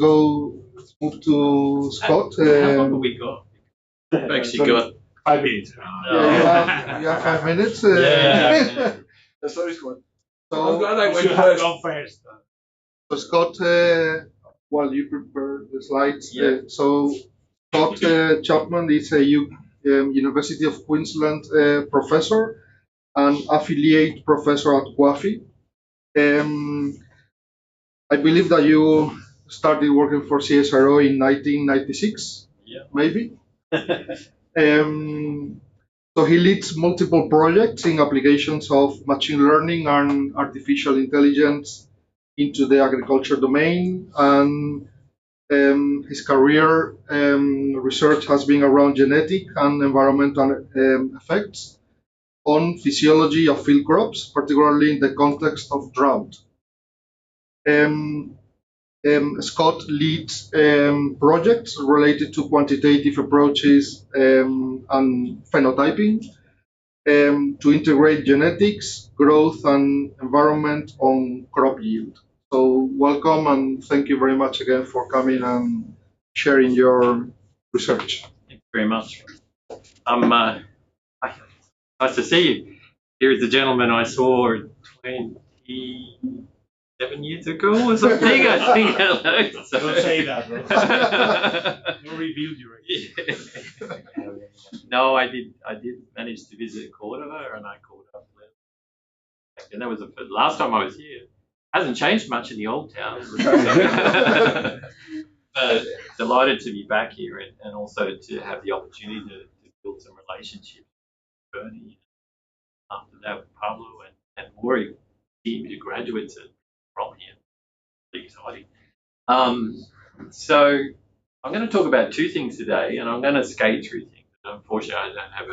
let's move to Scott. How long have we got? We've actually got 5 minutes. Yeah, you have 5 minutes. Yeah. Sorry, Scott. I'm glad I went first. So Scott, while you prepare the slides, Yeah. so Scott Chapman is a University of Queensland professor and affiliate professor at QAFI. I believe that you started working for CSIRO in 1996, Yeah. maybe. So he leads multiple projects in applications of machine learning and artificial intelligence into the agriculture domain, and his career research has been around genetic and environmental effects on physiology of field crops, particularly in the context of drought. Scott leads projects related to quantitative approaches and phenotyping to integrate genetics, growth, and environment on crop yield. So welcome and thank you very much again for coming and sharing your research. Thank you very much. Nice to see you. Here is the gentleman I saw 27 years ago or something. I think. So. Don't say that, bro. Don't reveal your age. No, I did manage to visit Cordova, and I called up. And that was the last time I was here. Hasn't changed much in the old town. Delighted to be back here and also to have the opportunity to build some relationships with Bernie. After that with Pablo and Maury, team of graduates from here. Really exciting. So I'm going to talk about two things today, and I'm going to skate through things. Unfortunately, I'm not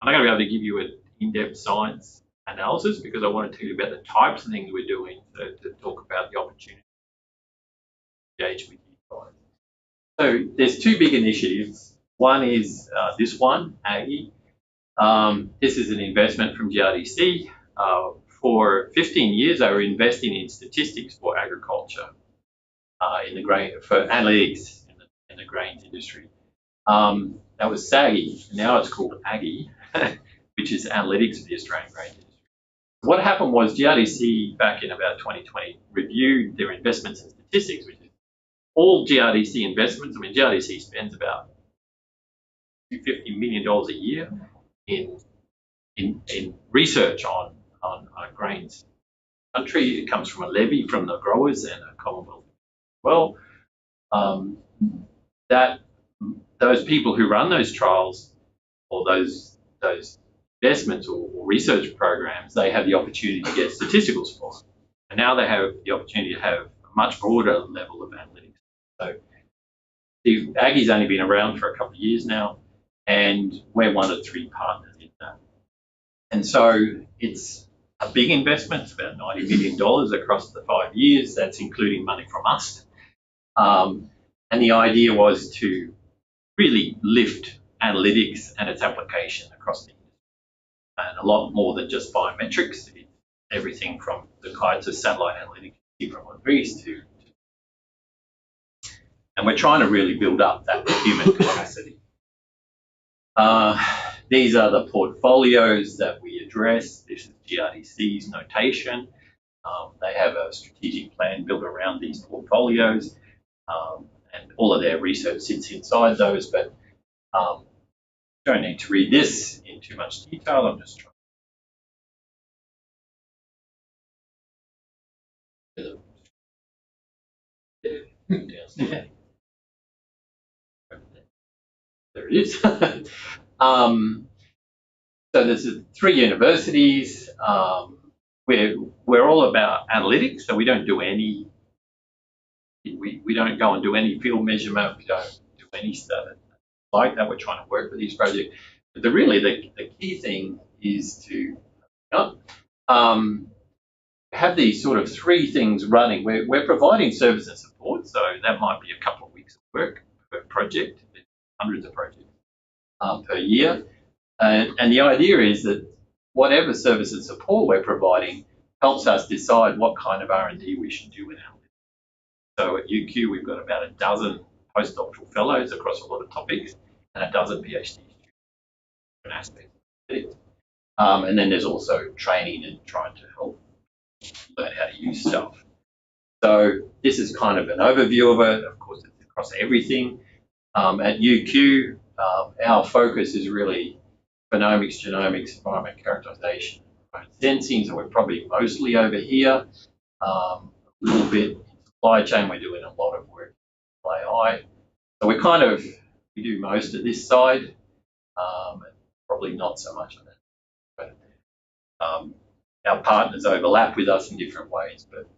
going to be able to give you an in-depth science analysis because I want to tell you about the types of things we're doing to talk about the opportunity to engage with you guys. So there's two big initiatives. One is this one, AAGI. This is an investment from GRDC. For 15 years, they were investing in statistics for agriculture, for analytics in the grains industry. That was SAGI. Now it's called AAGI, which is analytics for the Australian grain industry. What happened was GRDC back in about 2020 reviewed their investments in statistics, which is all GRDC investments. I mean, GRDC spends about $50 million a year in research on grains. Country, it comes from a levy from the growers and a Commonwealth. Well, that those people who run those trials or those investments or research programs, they have the opportunity to get statistical support. And now they have the opportunity to have a much broader level of analytics. So the AAGI's only been around for a couple of years now, and we're one of 3 partners in that. And so it's a big investment. It's about $90 million across the 5 years. That's including money from us. And the idea was to really lift analytics and its application across the industry. And a lot more than just biometrics. It's everything from the kinds of satellite analytics from Greece to. And we're trying to really build up that human capacity. These are the portfolios that we address. This is GRDC's notation. They have a strategic plan built around these portfolios, and all of their research sits inside those, but don't need to read this in too much detail. I'm just trying. There it is. So there's 3 universities. We're all about analytics, so we don't do any. We don't go and do any field measurement. We don't do any stuff like that. We're trying to work with these projects. But the key thing is to have these sort of 3 things running. We're providing service and support, so that might be a couple of weeks of work per project, hundreds of projects per year. And the idea is that whatever service and support we're providing helps us decide what kind of R&D we should do in analytics. So at UQ, we've got about a dozen postdoctoral fellows across a lot of topics and a dozen PhD students in aspects of it. And then there's also training and trying to help learn how to use stuff. So this is kind of an overview of it. Of course, it's across everything. At UQ, our focus is really phenomics, genomics, environment characterization, sensing. So we're probably mostly over here. A little bit in supply chain. We're doing a lot of work in AI. So we do most of this side, and probably not so much on that. But our partners overlap with us in different ways. But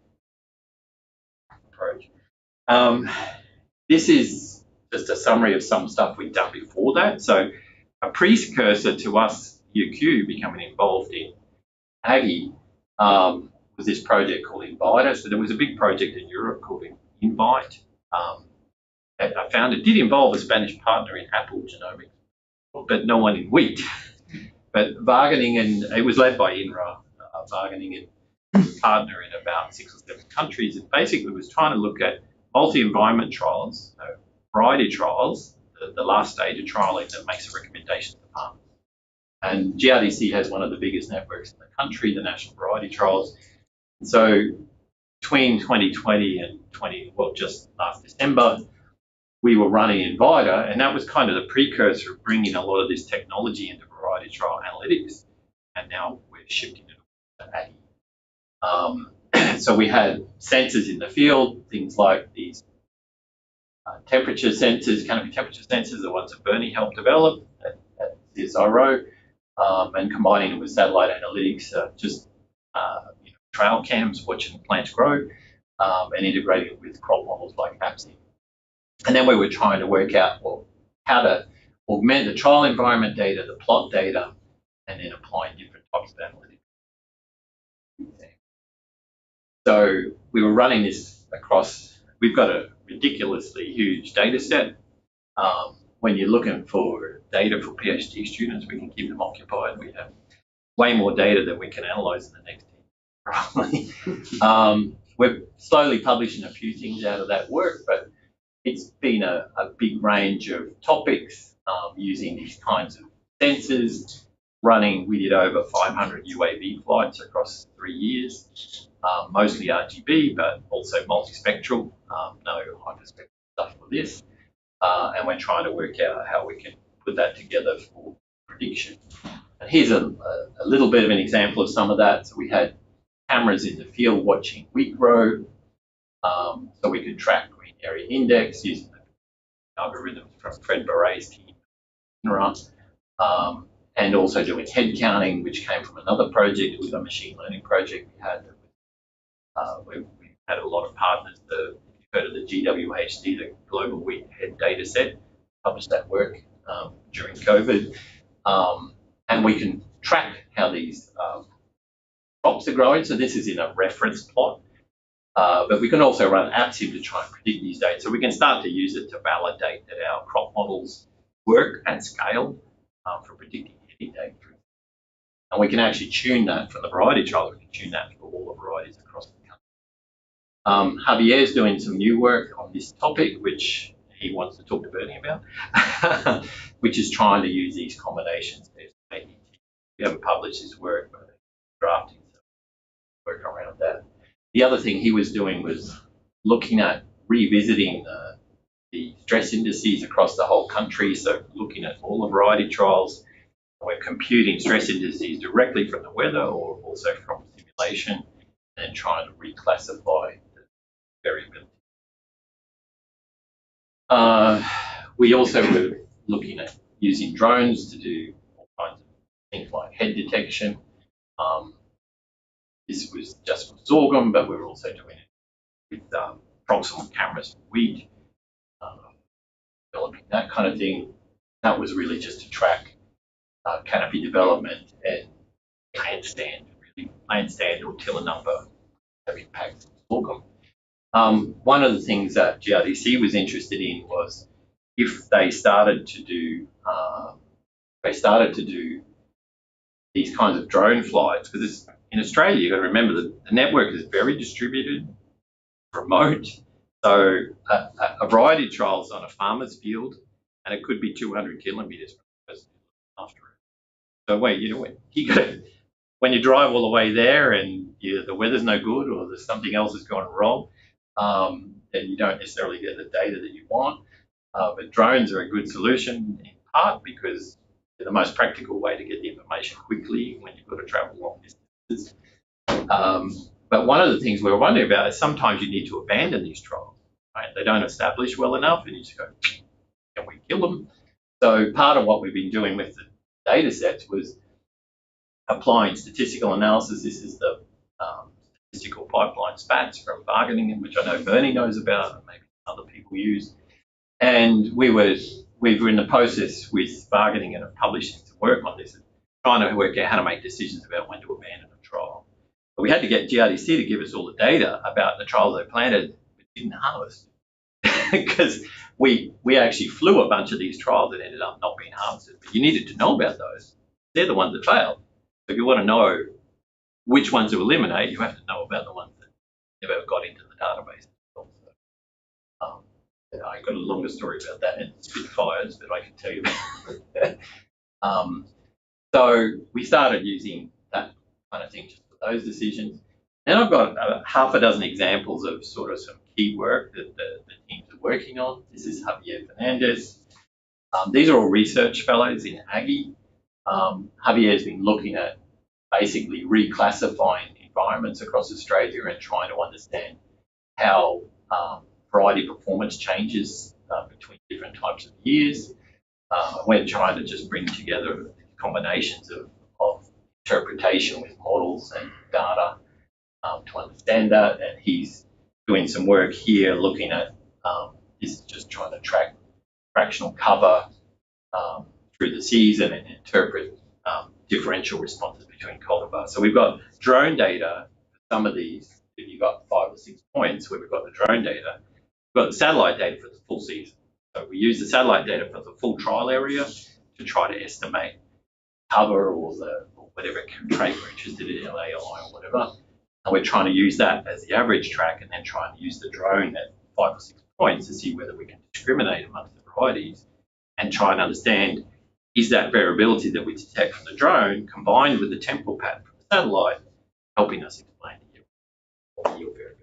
approach. This is just a summary of some stuff we've done before that. So a precursor to us, UQ, becoming involved in AAGI was this project called Inviter. So there was a big project in Europe called Invite. I found it did involve a Spanish partner in Apple Genomics, but no one in wheat. But Wageningen, it was led by INRA, Wageningen partner in about 6 or 7 countries, and basically was trying to look at multi-environment trials, variety trials, the last stage of trialing that makes a recommendation to farmers. And GRDC has one of the biggest networks in the country, the National Variety Trials. And so between 2020 and just last December, we were running Inviter, and that was kind of the precursor of bringing a lot of this technology into variety trial analytics. And now we're shifting it to AAGI. So we had sensors in the field, things like these temperature sensors, canopy temperature sensors, the ones that Bernie helped develop at CSIRO, and combining it with satellite analytics, trail cams, watching plants grow, and integrating it with crop models like APPN. And then we were trying to work out how to augment the trial environment data, the plot data, and then applying different types of analytics. So we were running this across, we've got a ridiculously huge data set. When you're looking for data for PhD students, we can keep them occupied. We have way more data than we can analyze in the next 10 probably. We're slowly publishing a few things out of that work, but it's been a big range of topics using these kinds of sensors. We did over 500 UAV flights across 3 years, mostly RGB, but also multispectral, no hyperspectral stuff for this. And we're trying to work out how we can put that together for prediction. And here's a little bit of an example of some of that. So we had cameras in the field watching wheat grow, so we could track green area index using the algorithms from Fred Barret's team, and also doing head counting, which came from another project. It was a machine learning project we had. We had a lot of partners. If you've heard of the GWHD, the Global Wheat Head Data Set, published that work during COVID. And we can track how these crops are growing. So this is in a reference plot. But we can also run AppSim to try and predict these data. So we can start to use it to validate that our crop models work at scale for predicting heading data. And we can actually tune that from the variety trial. We can tune that for all the varieties across the country. Javier's doing some new work on this topic, which he wants to talk to Bernie about, which is trying to use these combinations. We haven't published his work, but drafting some work around that. The other thing he was doing was looking at revisiting the stress indices across the whole country. So looking at all the variety trials, we're computing stress indices directly from the weather or also from simulation, and trying to reclassify the variability. We also were looking at using drones to do all kinds of things like head detection. This was just for sorghum, but we were also doing it with proximal cameras for wheat, developing that kind of thing. That was really just to track canopy development and plant stand or tiller number have impact on sorghum. One of the things that GRDC was interested in was if they started to do these kinds of drone flights, because in Australia, you've got to remember that the network is very distributed, remote, So a variety of trials on a farmer's field, and it could be 200 kilometres from the person after it. So wait, you know, when you drive all the way there and the weather's no good or there's something else that's gone wrong, then you don't necessarily get the data that you want. But drones are a good solution in part because they're the most practical way to get the information quickly when you've got to travel long distances. But one of the things we were wondering about is sometimes you need to abandon these trials. Right? They don't establish well enough and you just go, can we kill them? So part of what we've been doing with the data sets was applying statistical analysis. This is the statistical pipeline SPATs from bargaining, which I know Bernie knows about and maybe other people use. And we were in the process with bargaining and publishing some work on this, trying to work out how to make decisions about when to abandon a trial. But we had to get GRDC to give us all the data about the trials they planted but didn't harvest. Because we actually flew a bunch of these trials that ended up not being harvested. But you needed to know about those. They're the ones that failed. So if you want to know which ones to eliminate, you have to know about the ones that never got into the database. I got a longer story about that and Spitfires, but I can tell you about so we started using that kind of thing just for those decisions. And I've got half a dozen examples of sort of some key work that the teams are working on. This is Javier Fernandez. These are all research fellows in AAGI. Javier's been looking at basically reclassifying environments across Australia and trying to understand how variety performance changes between different types of years. We're trying to just bring together combinations of interpretation with models and data to understand that. And he's doing some work here looking at is just trying to track fractional cover through the season and interpret differential responses between cultivars. So we've got drone data for some of these. If you've got 5 or 6 points where we've got the drone data, we've got the satellite data for the full season. So we use the satellite data for the full trial area to try to estimate cover or whatever trait we're interested in, LAI or whatever. And we're trying to use that as the average track and then trying to use the drone at 5 or 6 points to see whether we can discriminate amongst the varieties and try and understand, is that variability that we detect from the drone combined with the temporal pattern from the satellite helping us explain the yield variability.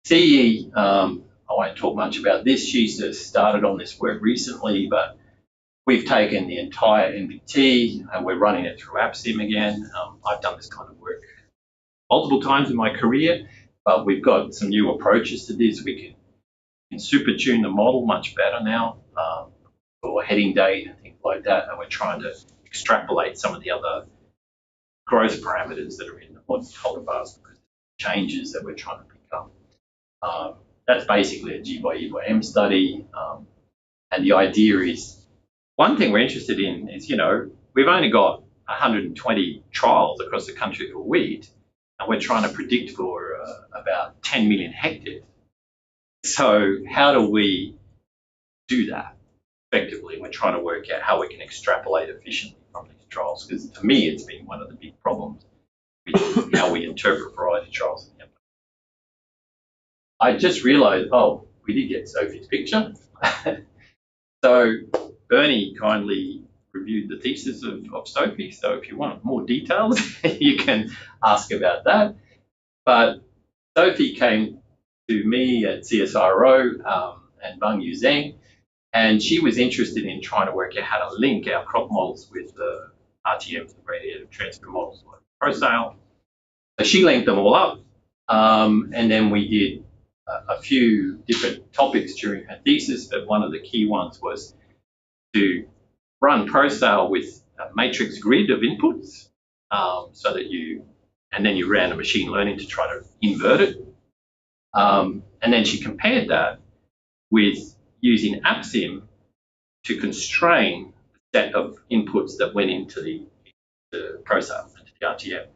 CE, I won't talk much about this. She's just started on this work recently, but we've taken the entire NBT and we're running it through AppSim again. I've done this kind of work multiple times in my career, but we've got some new approaches to this. We can super tune the model much better now for heading date and things like that. And we're trying to extrapolate some of the other growth parameters that are in the modern cultivars because of the changes that we're trying to pick up. That's basically a G by E by M study. And the idea is, one thing we're interested in is, we've only got 120 trials across the country for wheat, and we're trying to predict for about 10 million hectares. So how do we do that effectively? We're trying to work out how we can extrapolate efficiently from these trials, because to me, it's been one of the big problems with how we interpret variety trials. I just realized, we did get Sophie's picture. So Bernie kindly reviewed the thesis of Sophie. So if you want more details, you can ask about that. But Sophie came to me at CSIRO and Bang Yu Zheng, and she was interested in trying to work out how to link our crop models with the RTMs, the radiative transfer models like ProSale. So she linked them all up, and then we did a few different topics during her thesis, but one of the key ones was to run ProSale with a matrix grid of inputs so that and then you ran a machine learning to try to invert it. And then she compared that with using AppSim to constrain the set of inputs that went into the ProSale, into the RTM.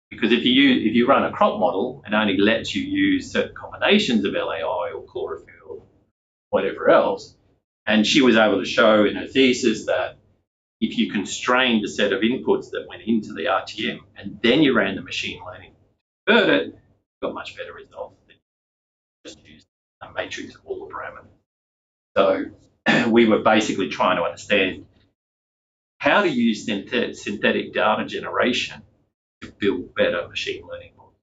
Because if you run a crop model, it only lets you use certain combinations of LAI or chlorophyll, whatever else. And she was able to show in her thesis that if you constrained the set of inputs that went into the RTM and then you ran the machine learning to convert it, got much better results than just use a matrix of all the parameters. So we were basically trying to understand how to use synthetic data generation to build better machine learning models.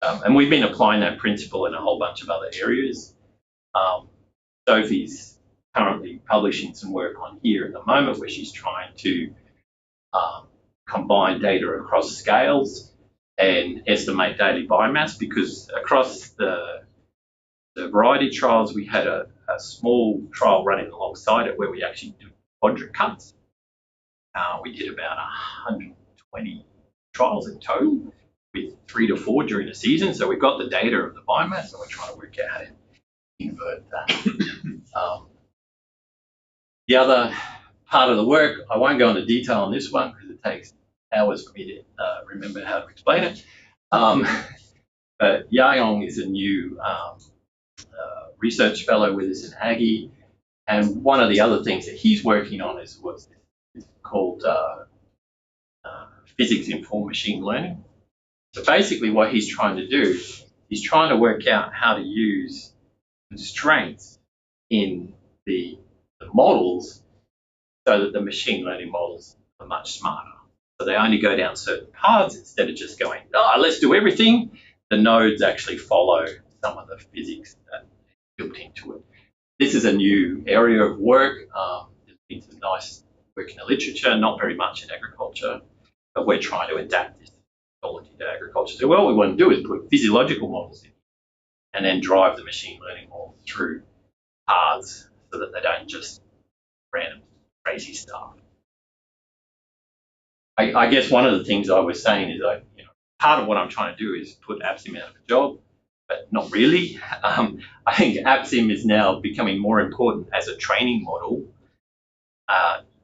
And we've been applying that principle in a whole bunch of other areas. Sophie's currently publishing some work on here at the moment where she's trying to combine data across scales and estimate daily biomass, because across the variety trials we had a small trial running alongside it where we actually did quadrant cuts. We did about 120 trials in total with 3 to 4 during the season. So we've got the data of the biomass and we're trying to work out how to invert that. The other part of the work, I won't go into detail on this one because it takes hours for me to remember how to explain it. But Yaong is a new research fellow with us in AAGI, and one of the other things that he's working on is what's called physics-informed machine learning. So basically what he's trying to do, he's trying to work out how to use constraints in the models so that the machine learning models are much smarter. So they only go down certain paths instead of just going, oh, let's do everything. The nodes actually follow some of the physics that built into it. This is a new area of work. There's been some nice work in the literature, not very much in agriculture, but we're trying to adapt this technology to agriculture. So what we want to do is put physiological models in and then drive the machine learning models through paths so that they don't just random crazy stuff. I guess one of the things I was saying is part of what I'm trying to do is put AppSim out of a job, but not really. I think AppSim is now becoming more important as a training model,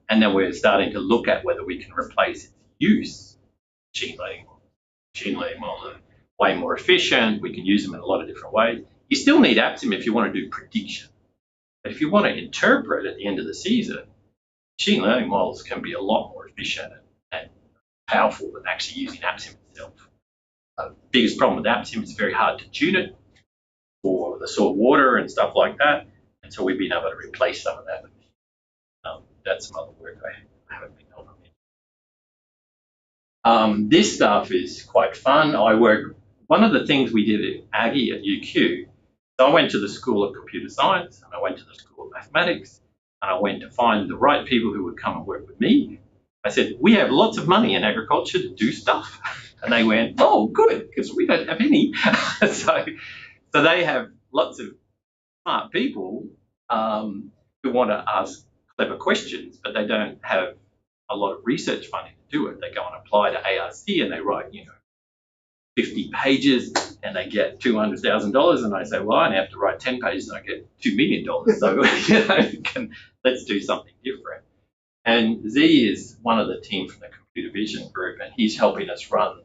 and then we're starting to look at whether we can replace its use. Machine learning models are way more efficient. We can use them in a lot of different ways. You still need AppSim if you want to do prediction, but if you want to interpret at the end of the season, machine learning models can be a lot more efficient and powerful than actually using AppSim itself. The biggest problem with AppSim is it's very hard to tune it for the salt water and stuff like that, and so we've been able to replace some of that. That's some other work I haven't been able to. This stuff is quite fun. One of the things we did at AAGI at UQ, so I went to the School of Computer Science, and I went to the School of Mathematics, and I went to find the right people who would come and work with me. I said, we have lots of money in agriculture to do stuff. And they went, oh, good, because we don't have any. So they have lots of smart people who want to ask clever questions, but they don't have a lot of research funding to do it. They go and apply to ARC and they write, 50 pages and they get $200,000. And I say, well, I only have to write 10 pages and I get $2 million. So, let's do something different. And Z is one of the team from the computer vision group, and he's helping us run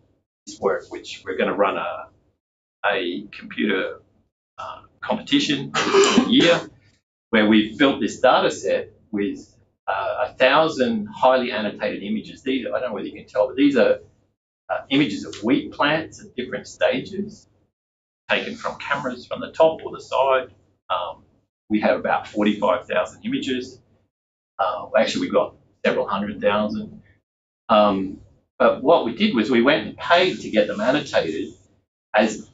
this work, which we're going to run a computer competition this year, where we've built this data set with 1,000 highly annotated images. These, I don't know whether you can tell, but these are images of wheat plants at different stages, taken from cameras from the top or the side. We have about 45,000 images. Actually, we got several 100,000. But what we did was we went and paid to get them annotated, as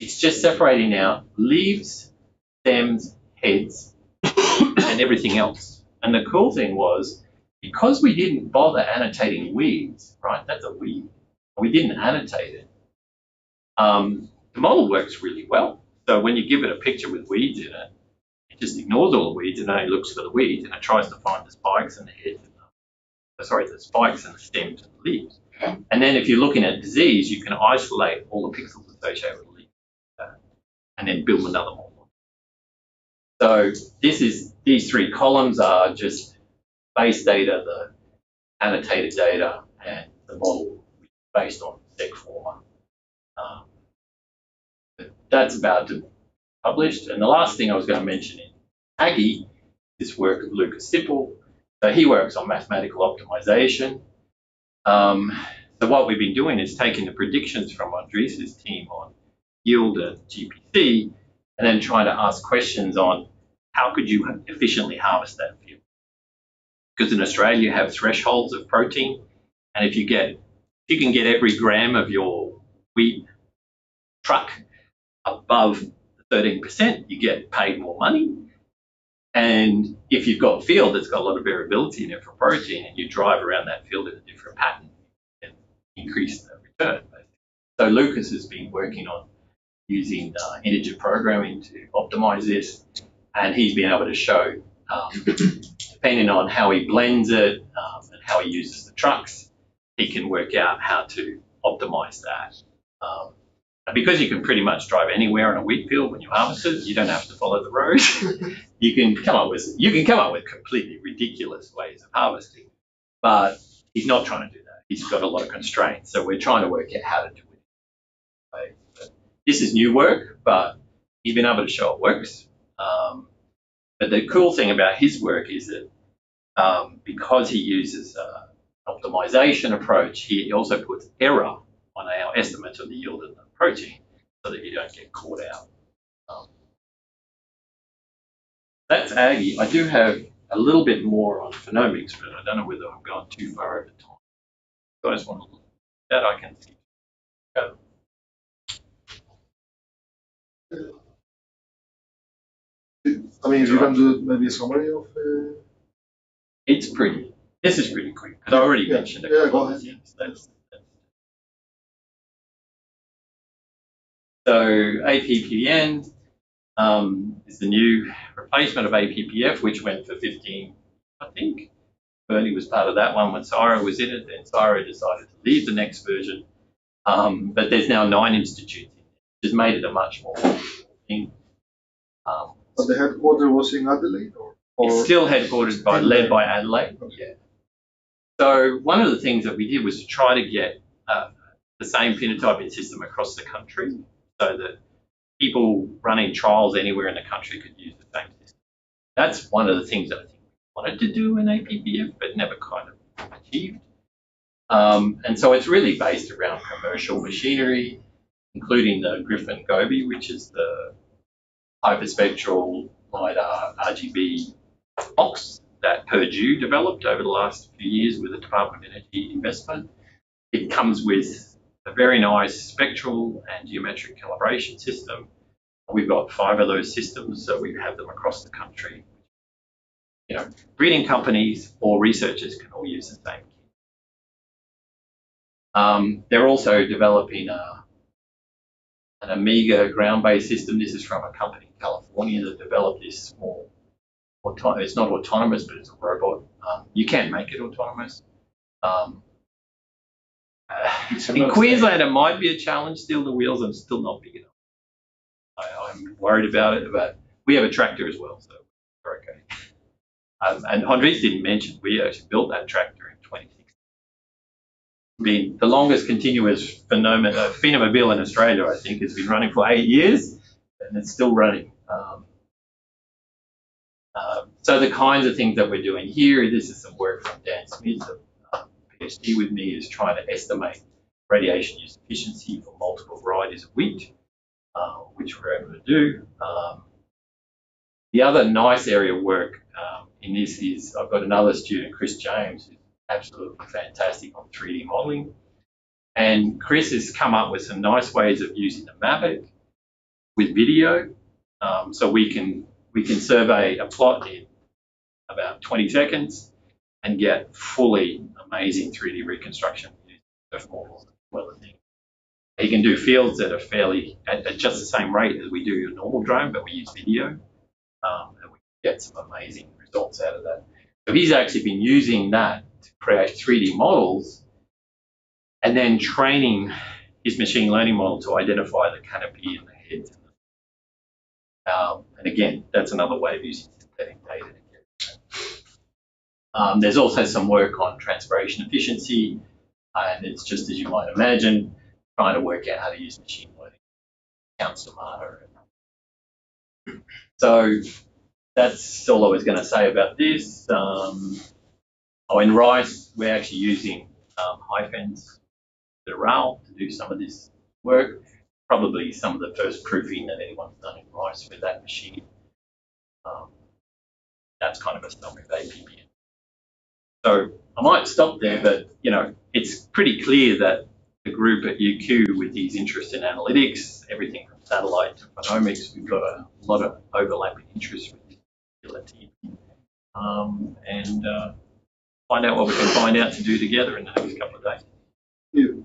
it's just separating out leaves, stems, heads, and everything else. And the cool thing was, because we didn't bother annotating weeds, right? That's a weed. We didn't annotate it. The model works really well. So when you give it a picture with weeds in it, it just ignores all the weeds and only looks for the weeds, and it tries to find the spikes and the heads, the spikes and the stems and the leaves. And then if you're looking at disease, you can isolate all the pixels associated with the leaf, and then build another model. So these 3 columns are just base data, the annotated data, and the model based on sec format. That's about to be published. And the last thing I was going to mention in AAGI is work of Lucas Sipple. So he works on mathematical optimization. So So what we've been doing is taking the predictions from Andres' team on yield and GPC, and then trying to ask questions on how could you efficiently harvest that field. Because in Australia you have thresholds of protein, and if you can get every gram of your wheat truck above 13%, you get paid more money. And if you've got a field that's got a lot of variability in it for protein, and you drive around that field in a different pattern, you can increase the return. So Lucas has been working on using integer programming to optimize this, and he's been able to show, depending on how he blends it and how he uses the trucks, he can work out how to optimize that. And because you can pretty much drive anywhere on a wheat field when you harvest it, you don't have to follow the road. You can come up with completely ridiculous ways of harvesting, but he's not trying to do that. He's got a lot of constraints, so we're trying to work out how to do it. But this is new work, but he's been able to show it works. But the cool thing about his work is that because he uses an optimization approach, he also puts error on our estimates of the yield of the protein so that you don't get caught out. That's AAGI. I do have a little bit more on phenomics, but I don't know whether I've gone too far over time. If you guys want to look at that, I can see. I mean, if you can do maybe a summary of. This is pretty quick, because I already mentioned a couple of things. So APPN is the new replacement of APPF, which went for 15, I think. Bernie was part of that one when Syra was in it. Then Syra decided to leave the next version. But there's now 9 institutes, which has made it a much more thing. But the headquarters was in Adelaide? Or it's still headquartered led by Adelaide. Okay. Yeah. So one of the things that we did was to try to get the same phenotyping system across the country, so that people running trials anywhere in the country could use the same system. That's one of the things that I think we wanted to do in APPF, but never kind of achieved. And so it's really based around commercial machinery, including the Griffin Gobi, which is the hyperspectral LiDAR RGB box that Purdue developed over the last few years with the Department of Energy investment. It comes with a very nice spectral and geometric calibration system. We've got 5 of those systems, so we have them across the country. You know, breeding companies or researchers can all use the same kit. They're also developing an Amiga ground-based system. This is from a company in California that developed this small, it's not autonomous, but it's a robot. You can make it autonomous. In Queensland, it might be a challenge still. The wheels are still not big enough. I'm worried about it, but we have a tractor as well, so we're okay. And Andres didn't mention, we actually built that tractor in 2016. Been the longest continuous phenomobile in Australia, I think. It's been running for 8 years, and it's still running. So the kinds of things that we're doing here, this is some work from Dan Smith, a PhD with me, is trying to estimate radiation use efficiency for multiple varieties of wheat, which we're able to do. The other nice area of work in this is I've got another student, Chris James, who's absolutely fantastic on 3D modeling. And Chris has come up with some nice ways of using the Mavic with video. So we can survey a plot in about 20 seconds and get fully amazing 3D reconstruction using surf models as well as things. You can do fields that are fairly at just the same rate as we do a normal drone, but we use video, and we get some amazing results out of that. So he's actually been using that to create 3D models and then training his machine learning model to identify the canopy and the heads. And again, that's another way of using synthetic data. There's also some work on transpiration efficiency, and it's just as you might imagine, trying to work out how to use machine learning, count stomata. So that's all I was going to say about this. In rice, we're actually using hyphens the RAL to do some of this work. Probably some of the first proofing that anyone's done in rice with that machine. That's kind of a summary of APPN. So I might stop there, but you know, it's pretty clear that the group at UQ with these interests in analytics, everything from satellite to phenomics, we've got a lot of overlapping interests with this particular team. And find out what we can find out to do together in the next couple of days. Yeah.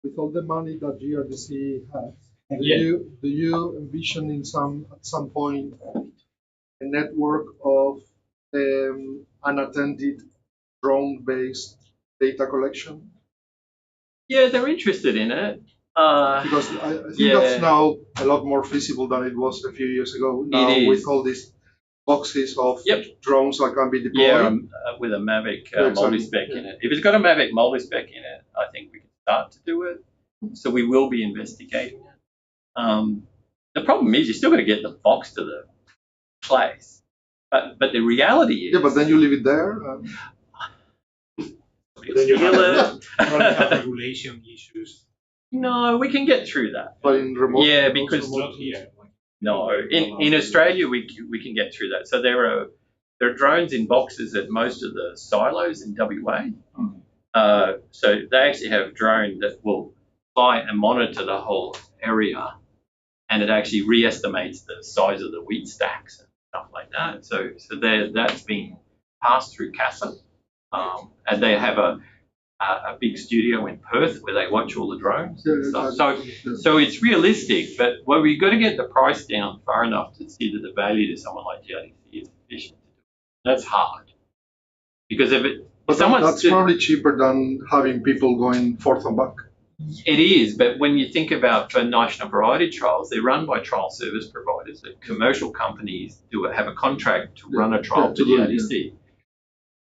With all the money that GRDC has, do you envision at some point a network of unattended drone-based data collection? Yeah, they're interested in it. Because I think that's now a lot more feasible than it was a few years ago. Now with all these boxes of drones that can be deployed. Yeah, with a Mavic multi-spec in it. If it's got a Mavic multi-spec in it, I think we can start to do it. So we will be investigating it. The problem is you're still going to get the box to the place. But the reality is... Yeah, but then you leave it there. Then you have regulation issues. No, we can get through that. But in remote... Yeah, because... Not here. No, in Australia we can get through that. So there are drones in boxes at most of the silos in WA. So they actually have drones that will fly and monitor the whole area, and it actually re-estimates the size of the wheat stacks and stuff like that. So that's been passed through CASA, and they have a big studio in Perth where they watch all the drones and stuff. So it's realistic, but well, we've got to get the price down far enough to see that the value to someone like GRDC is efficient. That's hard. Because that's probably cheaper than having people going forth and back. It is, but when you think about for national variety trials, they're run by trial service providers. The commercial companies have a contract to run a trial for GRDC.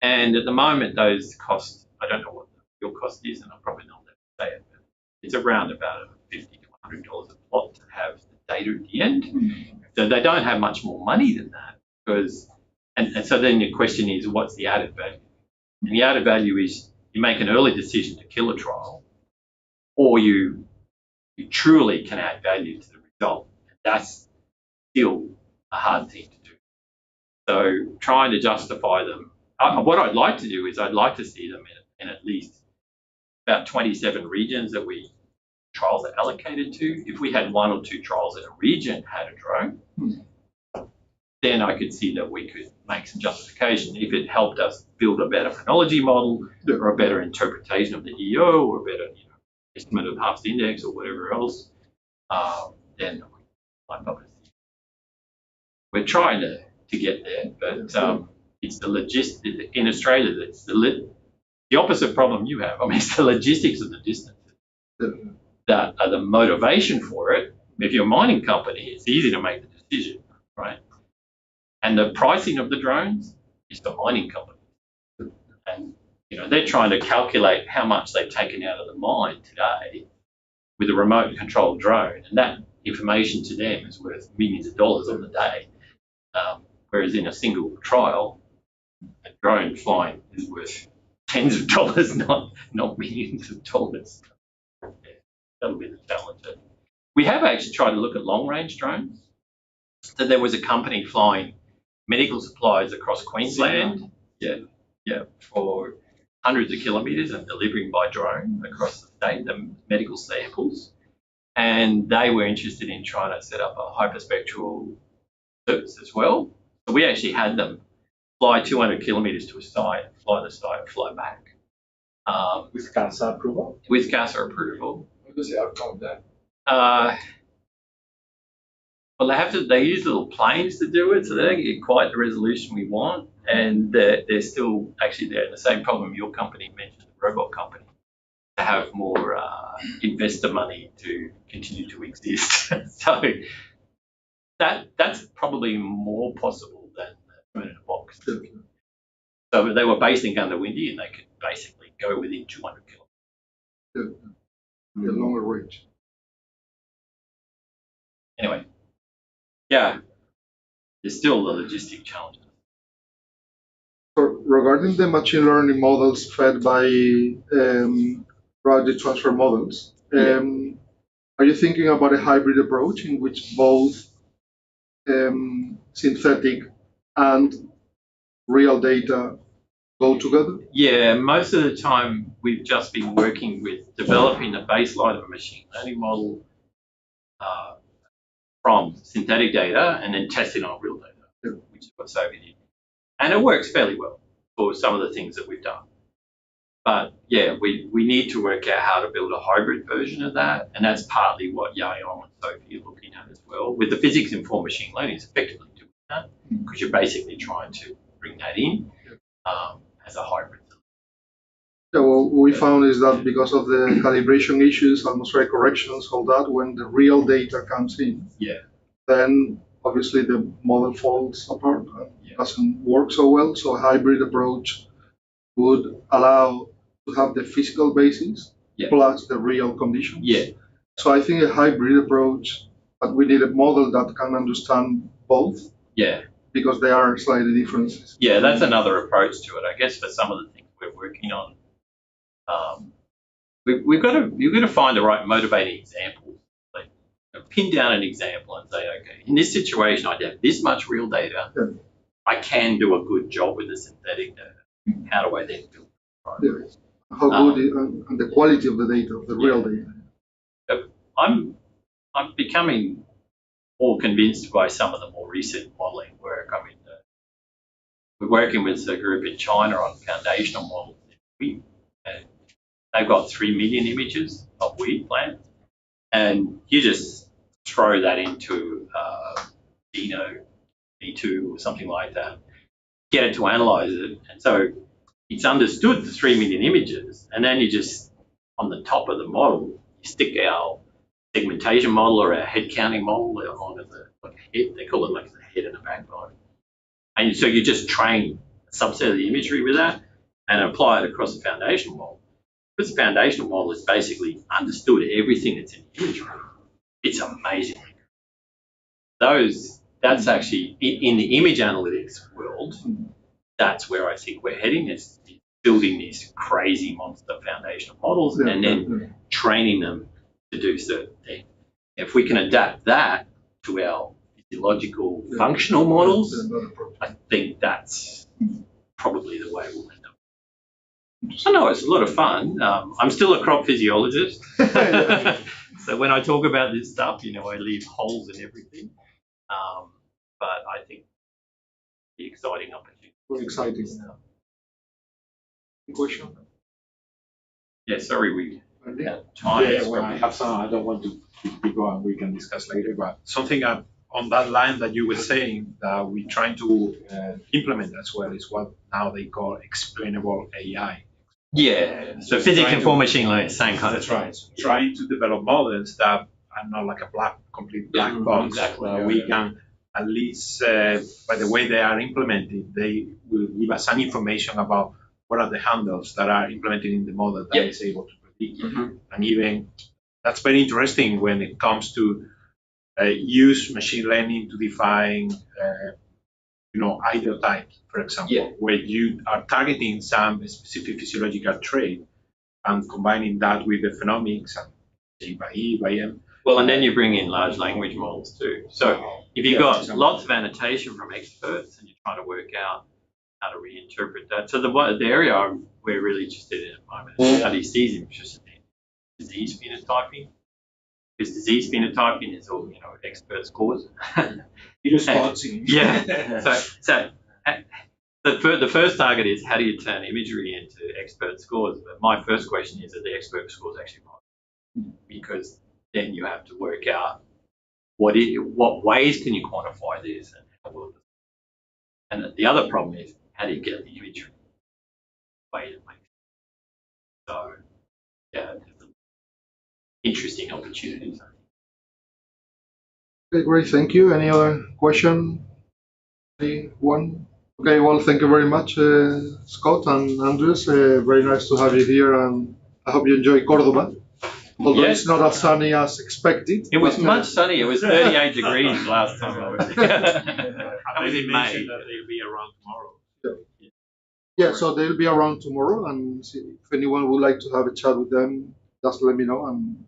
And at the moment, those costs, I don't know what the real cost is, and I probably not let me say it, but it's around about $50 to $100 a plot to have the data at the end. So they don't have much more money than that. And so then the question is, what's the added value? And the added value is you make an early decision to kill a trial, or you truly can add value to the result. That's still a hard thing to do. So trying to justify them. What I'd like to do is I'd like to see them in at least about 27 regions that trials are allocated to. If we had 1 or 2 trials in a region had a drone, then I could see that we could make some justification. If it helped us build a better phenology model, or a better interpretation of the EO, or a better estimate of Harvest Index, or whatever else, then I'm not. We're trying to get there, but it's the logistics in Australia. That's the opposite problem you have. I mean, it's the logistics of the distance that are the motivation for it. If you're a mining company, it's easy to make the decision, right? And the pricing of the drones is the mining company. And they're trying to calculate how much they've taken out of the mine today with a remote controlled drone, and that information to them is worth millions of dollars on the day. Whereas in a single trial, a drone flying is worth tens of dollars, not millions of dollars. That'll be the challenge. We have actually tried to look at long-range drones. So there was a company flying medical supplies across Queensland, for hundreds of kilometres and delivering by drone across the state, the medical samples. And they were interested in trying to set up a hyperspectral service as well. So we actually had them fly 200 kilometres to a site, fly the site, fly back. With CASA approval? With CASA approval. What was the outcome of that? Well, they use little planes to do it, so they don't get quite the resolution we want, and they're still actually there. The same problem your company mentioned, the robot company, to have more investor money to continue to exist. So that's probably more possible than the drone in a box. So they were based in Gundawindi, and they could basically go within 200 kilometres. Longer range. Anyway. Yeah, there's still the logistic challenges. So regarding the machine learning models fed by project transfer models, are you thinking about a hybrid approach in which both synthetic and real data go together? Yeah, most of the time we've just been working with developing a baseline of a machine learning model from synthetic data and then testing on real data, which is what's over here. And it works fairly well for some of the things that we've done. But yeah, we need to work out how to build a hybrid version of that. And that's partly what Yael and Sophie are looking at as well. With the physics-informed machine learning, it's effectively doing that because you're basically trying to bring that in as a hybrid. Yeah, what we found is that because of the calibration issues, atmospheric corrections, all that, when the real data comes in, then obviously the model falls apart and doesn't work so well. So a hybrid approach would allow to have the physical basis plus the real conditions. So I think a hybrid approach, but we need a model that can understand both. Because they are slightly different. Yeah, that's another approach to it. I guess for some of the things we're working on, you've got to find the right motivating example. Like pin down an example and say, okay, in this situation, I have this much real data. I can do a good job with the synthetic data. How do I then build it? How good and the quality of the data, of the real data. I'm becoming more convinced by some of the more recent modeling work. I mean, we're working with a group in China on foundational models in wheat, and they've got 3 million images of wheat plants, and you just throw that into Dino B2 or something like that, get it to analyze it, and so it's understood the 3 million images, and then you just, on the top of the model, you stick our segmentation model or our head counting model onto the head. They call it like the head and the backbone. And so you just train a subset of the imagery with that and apply it across the foundational model. Because the foundational model is basically understood everything that's in the imagery. It's amazing. That's actually, in the image analytics world, that's where I think we're heading, is building these crazy monster foundational models and then training them to do certain things. If we can adapt that to our physiological functional models, I think that's probably the way we'll end up. I know it's a lot of fun. I'm still a crop physiologist. So when I talk about this stuff, I leave holes in everything. But I think the exciting opportunity. Very exciting. Question? Yeah, sorry, we have time. Yeah, well, I have some. I don't want to keep going. We can discuss later. But something on that line that you were saying that we're trying to implement as well is what now they call explainable AI. Yeah, so physics-informed machine learning, same kind of thing. Right. So trying to develop models that are not like a complete black box. Exactly. We can at least, by the way they are implemented, they will give us some information about what are the handles that are implemented in the model that is able to predict. And even that's very interesting when it comes to use machine learning to define, ideal types, for example, where you are targeting some specific physiological trait and combining that with the phenomics and A by E by M. Well, and then you bring in large language models too. So if you've got lots of annotation from experts and you're trying to work out how to reinterpret that. So the area we're really interested in at the moment is studies interested in disease phenotyping. Because disease phenotyping is all, expert scores. You just fancy. So the first target is how do you turn imagery into expert scores? But my first question is, are the expert scores actually right? Because then you have to work out what ways can you quantify this and how will it. And the other problem is, how do you get the imagery? So, yeah, interesting opportunities. Okay, great. Thank you. Any other question? Anyone? Okay, well, thank you very much, Scott and Andres. Very nice to have you here, and I hope you enjoy Cordoba. Although it's not as sunny as expected. It was much sunnier. It was 38 degrees last time I was here. I really mentioned that it'll be around tomorrow. Yeah, so they'll be around tomorrow, and if anyone would like to have a chat with them, just let me know, and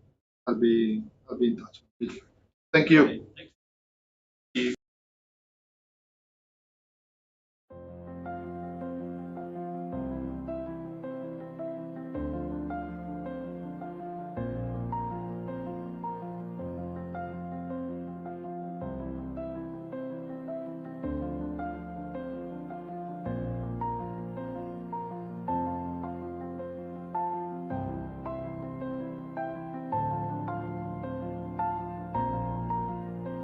I'll be in touch. Thank you. Thanks.